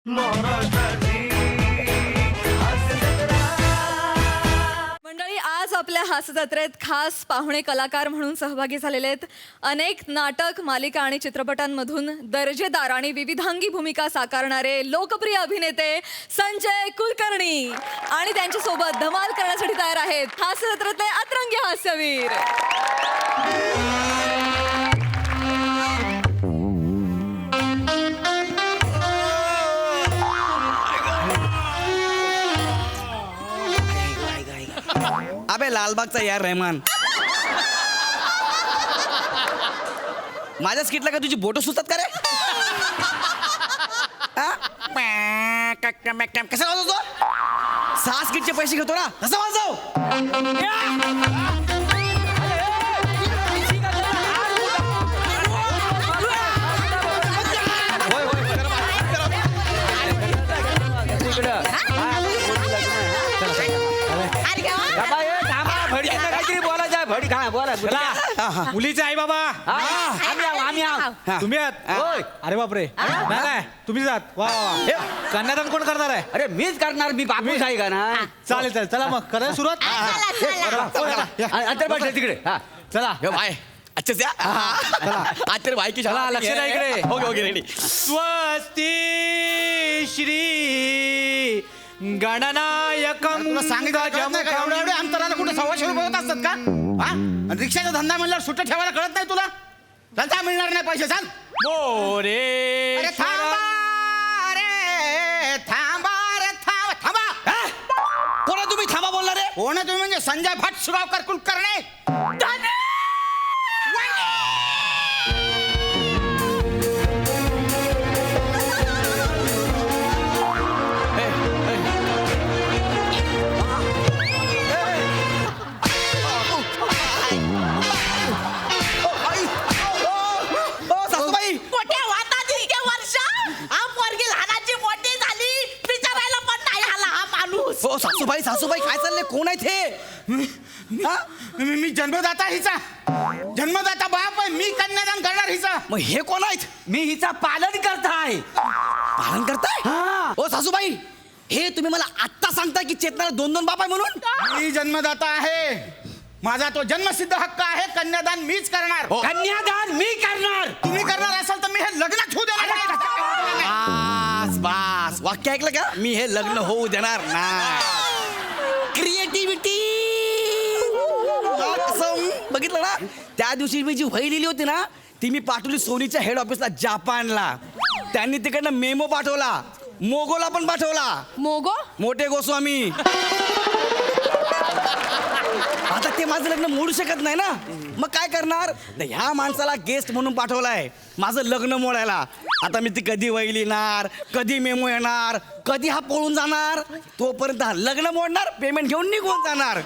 मंडळी, आज आपल्या हास्यजत्रेत खास पाहुणे कलाकार म्हणून सहभागी झालेले आहेत. अनेक नाटक, मालिका आणि चित्रपटांमधून दर्जेदार आणि विविधांगी भूमिका साकारणारे लोकप्रिय अभिनेते संजय कुलकर्णी आणि त्यांच्यासोबत धमाल करण्यासाठी तयार आहेत हास्यजत्रेतले अतरंगी हास्यवीर. अबे लालबागचा यार रहमान, माझ्या स्किटला का तुझी बोट सुचतात का रे? कसं वाजवतो? 6 स्किटचे पैसे घेतो ना, कसं वाजव? मुलीचे आई बाबा तुम्ही आहात? अरे बापरे, नाही नाही, तुम्ही जात. वा वा, कन्यादान कोण करणार आहे? अरे मीच करणार, मी बापूच आहे का ना. चालेल चालेल, चला मग करायला सुरुवात. अंतर बैठ तिकडे. चला भाई अच्छा से आज तेरे भाई की चला, लक्ष द्या इकडे. Okay okay ready. स्वस्ती श्री गणनायकम. तुला सांगितलं एवढे अंतराला कुठे 125 रुपये होत असतात का? हा? आणि रिक्षाचा धंदा म्हणल्यावर सुट्ट ठेवायला कळत नाही तुला? धंदा मिळणार नाही, पैसे सांग. मोरे अरे थांबा रे, थांबा रे, थांबा. कोणा तुम्ही थांबा बोलणार रे? कोण आहे तुम्ही? म्हणजे संजय भट सुगावकर कुलकर्णी. हो सासूबाई, सासूबाई काय चाललंय? कोण आहे ते? मी जन्मदाता हिचा, जन्मदाता बाप आहे. मी कन्यादान करणार हिचा. मग हे कोण आहेत? मी हिचा पालन करताय. पालन करताय? हो सासूबाई, हे तुम्ही मला आत्ता सांगताय की चेतनाला 2-2 बाप आहे म्हणून? मी जन्मदाता आहे. माझा तो जन्मसिद्ध हक्क आहे. कन्यादान मीच करणार. कन्यादान मी करणार. तुम्ही करणार असाल तर मी हे लग्न होऊ देणार नाही. बस बस, वाक्य ऐकलं का? मी हे लग्न होऊ देणार ना. क्रिएटिव्हिटी बघितलं ना? त्या दिवशी मी जी वही लिहिली होती ना, ती मी पाठवली सोनीच्या हेड ऑफिसला जापानला. त्यांनी तिकडनं मेमो पाठवला, मोगोला पण पाठवला. मोगो मोठे गोस्वामी. आता ते माझं लग्न मोडू शकत नाही ना, मग काय करणार? ह्या माणसाला गेस्ट म्हणून पाठवलाय माझं लग्न मोडायला. आता मी ती कधी वही लिहिणार, कधी मेमो येणार, कधी हा पळून जाणार, तोपर्यंत हा लग्न मोडणार, पेमेंट घेऊन निघून जाणार.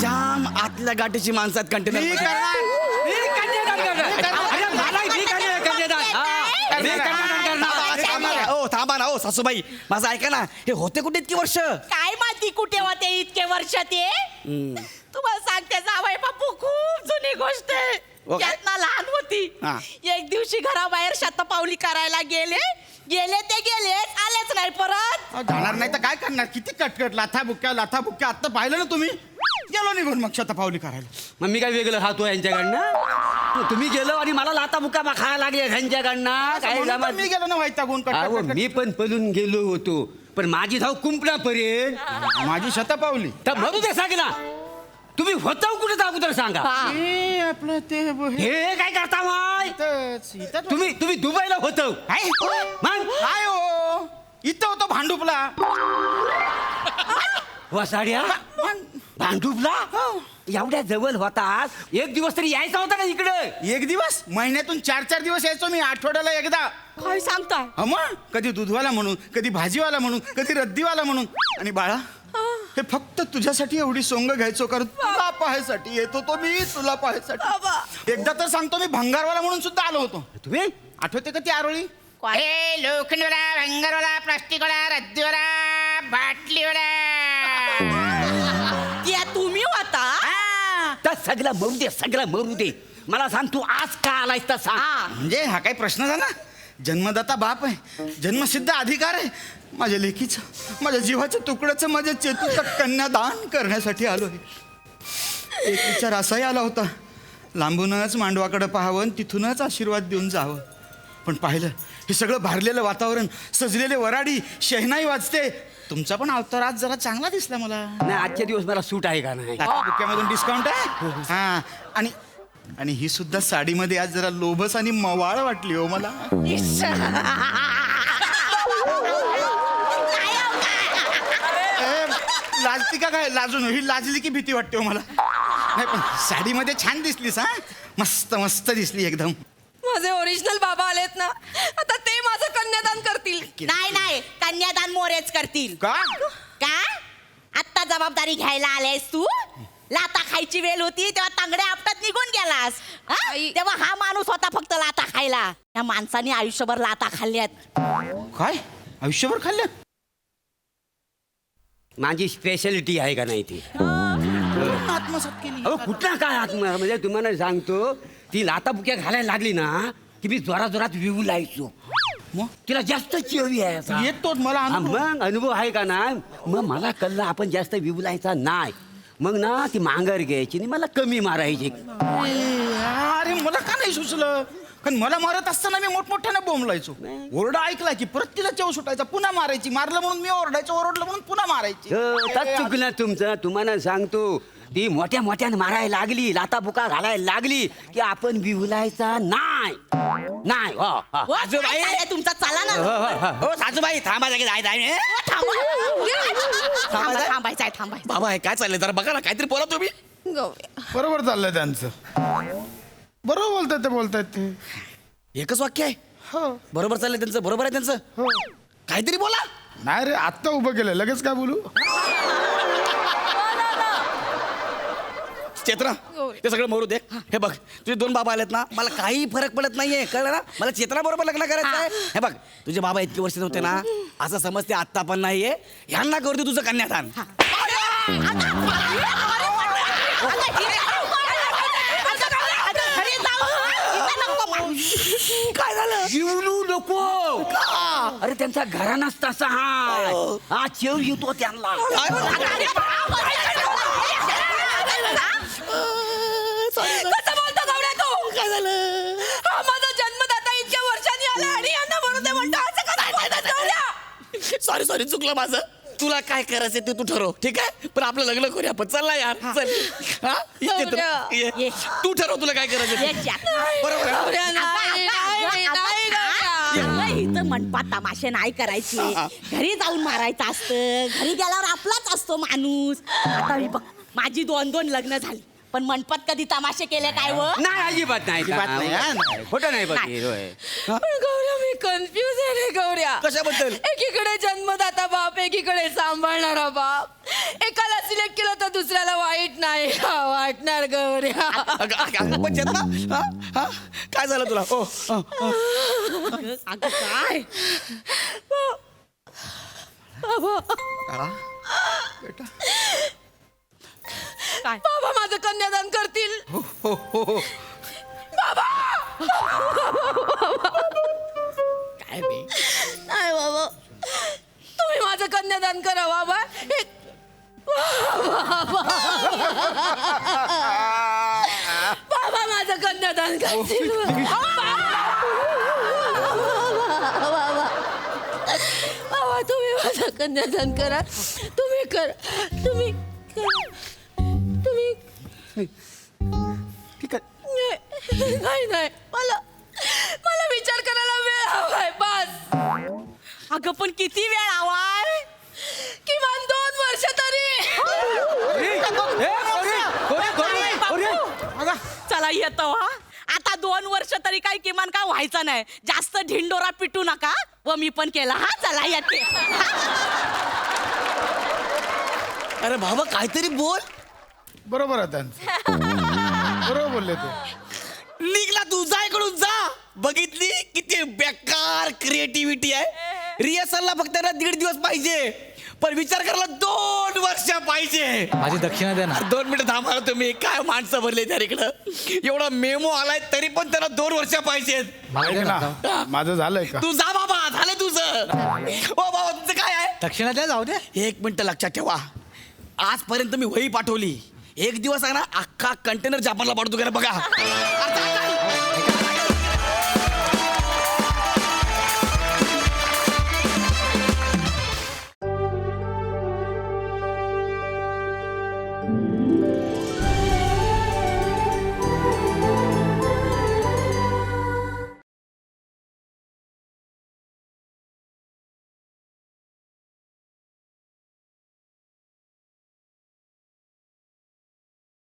जाम आतल्या गाठीची माणसं आहेत कंटेनर. मी कन्यादान करणार. अरे मला मी कन्यादान. हो थांबा ना, हो सासूबाई, माझं ऐका ना. हे होते कुठे इतकी वर्ष? काय माहिती कुठे होते इतके वर्ष ते. तुम्हाला सांगते जावई बापू, खूप जुनी गोष्ट आहे. ओके. यातना लहान होती. हा. एक दिवशी घराबाहेर शतपावली करायला गेले ते गेलेच, आलेच नाही परत. जाणार नाही तर काय करणार? किती कटकट, लाथा बुक्क्या आता पाहिलं ना तुम्ही. गेलो निघून मग शतपावली करायला. मग मी काय वेगळं खातो यांच्याकडनं? तुम्ही गेलो आणि मला लाता बुक्का खायला लागले यांच्याकडनं. काय म्हणून तर जमात? मी गेलो ना वैतागून. अहो, मी पण पळून गेलो होतो, पण माझी धाव कुंपणापर्यंत. माझी शतपावली. तर म्हणू दे, सांग ना तुम्ही होता कुठे अगोदर सांगा. ए, आपलं ते हे काय करता माय? इथंच तुम्ही दुबईला होतो. काय मग काय हो, इथं होतो भांडुपला. वसाड्या भांडुपला एवढ्या जवळ होता, एक दिवस तरी यायचा होता का इकडे? एक दिवस, महिन्यातून 4-4 दिवस यायचो मी, आठवड्याला एकदा. काय सांगता? मग कधी दूधवाला म्हणून, कधी भाजीवाला म्हणून, कधी रद्दीवाला म्हणून. आणि बाळा, हे फक्त तुझ्यासाठी एवढी सोंग घ्यायचो, कारण तुला पाहायसाठी येत होतो मी, तुला पाहायसाठी. एकदा तर सांगतो, मी भंगारवाला म्हणून सुद्धा आलो होतो. तुम्ही आठवते का ती आरोळी? लोखंडवाला, भंगारवाला, प्लास्टिकवाला, रद्दीवाला, बाटलीवाला. त्या तुम्ही होता? तर सगळं मरू दे, सगळं मरू दे. मला सांग, तू आज का आलायस तर सांग. म्हणजे हा काही प्रश्न झाला? जन्मदाता बाप आहे, जन्मसिद्ध अधिकार आहे माझ्या लेकीचं, माझ्या जीवाच्या तुकड्याचं, माझ्या चेतूचं कन्यादान करण्यासाठी आलो आहे. एक विचार असाही आला होता, लांबूनच मांडवाकडे पाहावं आणि तिथूनच आशीर्वाद देऊन जावं. पण पाहिलं हे सगळं भारलेलं वातावरण, सजलेले वराडी, शहनाई वाजते. तुमचा पण अवतार आज जरा चांगला दिसला मला. नाही आजच्या दिवस मला सूट आहे का नाही? बुक्यामधून डिस्काउंट आहे. हा आणि ही सुद्धा साडीमध्ये आज जरा लोभस आणि मवाळ वाटली हो मला. लाजती का काय? लाजून ही लाजली की भीती वाटते हो मला. नाही पण साडीमध्ये छान दिसलीस. हा मस्त मस्त दिसली एकदम. माझे ओरिजिनल बाबा आलेत ना, आता ते माझं कन्यादान करतील. नाही कन्यादान मोरेच करतील. का? आत्ता जबाबदारी घ्यायला आलेस तू. लाता खायची वेळ होती तेव्हा तांगड्या आपटात निघून गेलास. हा? आई. तेव्हा हा माणूस होता फक्त लाता खायला. या माणसाने आयुष्यभर लाता खाल्ल्यात. काय आयुष्यभर खाल्लं? माझी स्पेशालिटी आहे का नाही ती? आत्मसात केली. अहो कुठला काय आत्मा, म्हणजे तुम्हाला सांगतो, ती लाता बुक्या घालायला लागली ना की मी जोरात जोरात विवू लायचो. मग? तिला जास्त चिवरी आहे आता. येतोच मला हा, अनुभव. मग अनुभव आहे का नाही? मग मला कळलं आपण जास्त विवलायचा नाही. मग ना ती मांगर घ्यायची आणि मला कमी मारायची. अरे मला का नाही सुचलं? कारण मला मारत असताना मी मोठमोठ्याने बोंबलायचो. ओरडा ऐकला की परत तिला चेव सुटायचा, पुन्हा मारायची. मारलं म्हणून मी ओरडायचो, ओरडलं म्हणून पुन्हा मारायची. त्यात चुकलं तुमचं. तुम्हाला सांगतो, ती मोठ्या मोठ्यानं मारायला लागली, लाता बुका घालायला लागली की आपण विवलायचा नाही. नाही. हो, हो. हो, काय चाललंय तुमचं? चला ना. हो सासूबाई थांबा जागे जाय थांबायचंय. बाबा हे काय चाललंय जरा बघा ना, काहीतरी बोला तुम्ही. बरोबर चाललंय त्यांचं. बरोबर बोलतायत ते. एकच वाक्य आहे. हो बरोबर चाललंय त्यांचं, बरोबर आहे त्यांचं. हो. काहीतरी बोला. नाही रे, आत्ता उभं केलं, लगेच काय बोलू? चेतना ते सगळं मरू दे. हे बघ तुझे 2 बाबा आलेत ना, मला काही फरक पडत नाहीये, कळलं ना? मला चेतना बरोबर लग्न करायचं आहे. हे बघ तुझे बाबा इतके वर्ष नव्हते ना, असं समजते आत्ता पण नाहीये. ह्यांना करते तुझं कन्यादान. काय झालं? शिवलू नको. अरे त्यांचा घरानाच तसा हा चेव येतो त्यांना. कसं बोलतो गवड्या तू? काय झालं? हा माझा जन्मदाता इतक्या वर्षांनी आला आणि यांना म्हणून ते म्हणतो असं कसं बोलतात गवड्या? सॉरी चुकलं माझं. तुला काय करायचं ते तू ठरव, ठीक आहे? पण आपलं लग्न करूया आपण. चल ना यार, चल. हा? ये चेतना, ये. ये. तू ठरव तुला काय करायचं ये ते. च्यात. बरोबर आहे. गवड्या, नाही, नाही, नाही, गवड्या. अगं, इथं मंडपात तमाशे नाही करायचे. घरी जाऊन मारायचं असतं. घरी गेल्यावर आपलाच असतो माणूस. आता मी बघ, माझी 2 लग्न झाली, पण मंडपात कधी तमाशे केले काय व? नाही अजिबात नाही. अजिबात नाही, हा. खोटं नाही बघ. नाही. होय. पण गौऱ्या मी कन्फ्युज आहे रे गौऱ्या. कशाबद्दल? एकीकडे जन्मदाता बाप, एकीकडे सांभाळणारा बाप. एकाला सिलेक्ट केलं तर दुसऱ्याला वाईट नाही वाटणार गौऱ्या. पण चेतना, हा? हा? काय झालं तुला? ओ अगं काय? काय? बाबा माझं कन्यादान करतील. बाबा काय बे? नाही बाबा, तुम्ही माझं कन्यादान करा बाबा. बाबा माझं कन्यादान करतील. बाबा तुम्ही माझं कन्यादान करा. तुम्ही करा, तुम्ही ठीक आहे. नाही मला विचार करायला वेळ हवाय बस. अगं पण किती वेळ हवाय? किमान 2 वर्ष तरी. चला येतो हा. आता 2 वर्ष तरी काही किमान काय व्हायचं नाही. जास्त ढिंडोरा पिटू नका. व मी पण केला. हा चला येते. अरे बाबा काहीतरी बोल. बरोबर आहे त्यांचं. बरोबर बोलले ते. निघला तू, जा इकडून जा. बघितली किती बेकार क्रिएटिव्हिटी आहे. रिहर्सलला फक्त ना 1.5 दिवस पाहिजे पण विचार करायला 2 वर्ष पाहिजे. माझी दक्षिणा द्या ना. 2 मिनिटं थांबा ना तुम्ही. काय माणसं भरले त्या इकडं. एवढा मेमो आलाय तरी पण त्याला 2 वर्ष पाहिजेत. मला द्या ना. ना माझं झालंय का? तू जा बाबा, झालं तुझं. ओ बाबा तुझं काय आहे? दक्षिणा द्या, जाऊ दे. 1 मिनिट लक्षात ठेवा. आजपर्यंत मी वही पाठवली. 1 दिवस आहे ना अख्खा कंटेनर जापानला पाठवतो का बघा. आता